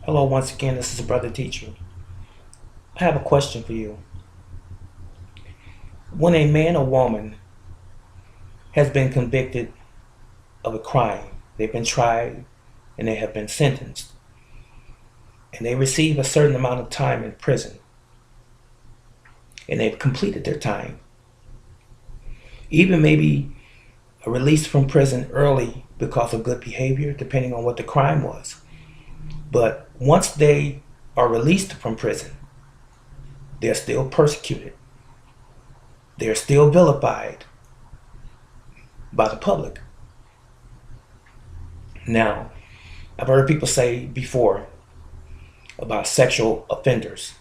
Hello, once again, this is Brother Teacher. I have a question for you. When a man or woman has been convicted of a crime, they've been tried and they have been sentenced, and they receive a certain amount of time in prison, and they've completed their time, even maybe released from prison early because of good behavior, depending on what the crime was. But once they are released from prison, they're still persecuted. They're still vilified by the public. Now, I've heard people say before about sexual offenders,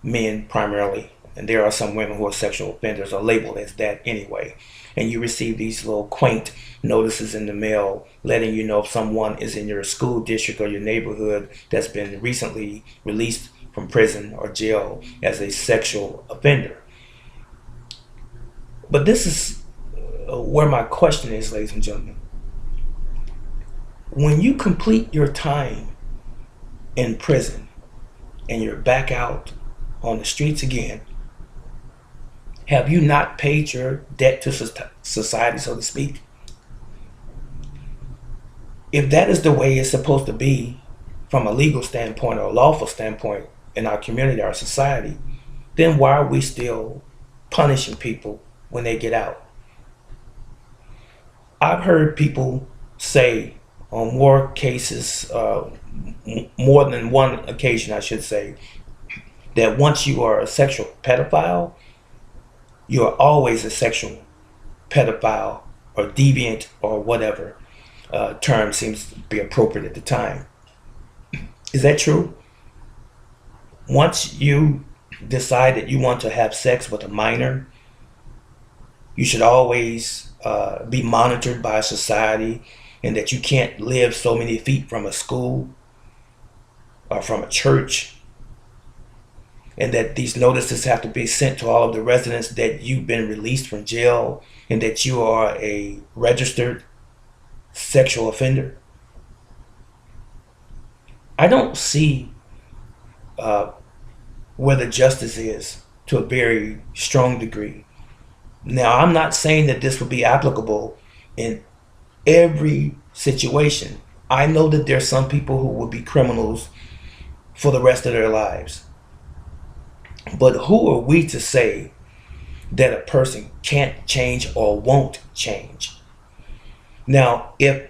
men primarily, and there are some women who are sexual offenders or labeled as that anyway. And you receive these little quaint notices in the mail letting you know if someone is in your school district or your neighborhood that's been recently released from prison or jail as a sexual offender. But this is where my question is, ladies and gentlemen. When you complete your time in prison and you're back out on the streets again, have you not paid your debt to society, so to speak? If that is the way it's supposed to be from a legal standpoint or a lawful standpoint in our community, our society, then why are we still punishing people when they get out? I've heard people say on more cases, more than one occasion, I should say, that once you are a sexual pedophile, you are always a sexual pedophile or deviant or whatever term seems to be appropriate at the time. Is that true? Once you decide that you want to have sex with a minor, you should always be monitored by society, and that you can't live so many feet from a school or from a church, and that these notices have to be sent to all of the residents that you've been released from jail and that you are a registered sexual offender. I don't see where the justice is to a very strong degree. Now, I'm not saying that this would be applicable in every situation. I know that there's some people who will be criminals for the rest of their lives. But who are we to say that a person can't change or won't change? Now, if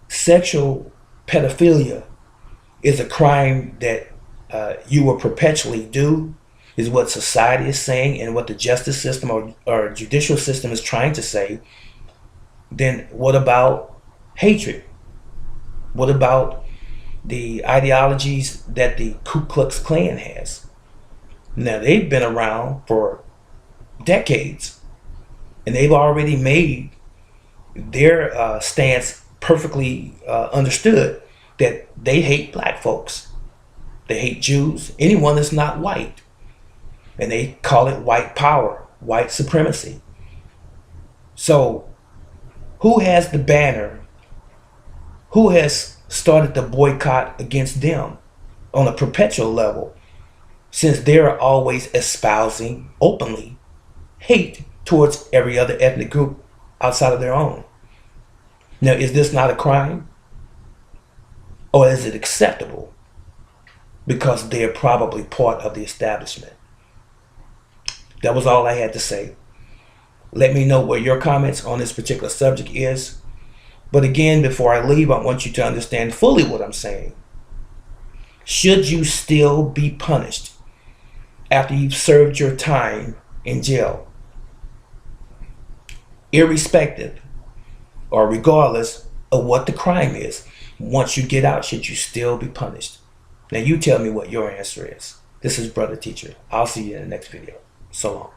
sexual pedophilia is a crime that you will perpetually do, is what society is saying and what the justice system or judicial system is trying to say, then what about hatred? What about the ideologies that the Ku Klux Klan has? Now, they've been around for decades, and they've already made their stance perfectly understood, that they hate black folks. They hate Jews, anyone that's not white. And they call it white power, white supremacy. So, who has the banner? Who has started the boycott against them on a perpetual level, since they're always espousing openly hate towards every other ethnic group outside of their own? Now, is this not a crime? Or is it acceptable because they're probably part of the establishment? That was all I had to say. Let me know what your comments on this particular subject is. But again, before I leave, I want you to understand fully what I'm saying. Should you still be punished after you've served your time in jail? Irrespective or regardless of what the crime is, once you get out, should you still be punished? Now you tell me what your answer is. This is Brother Teacher. I'll see you in the next video. So long.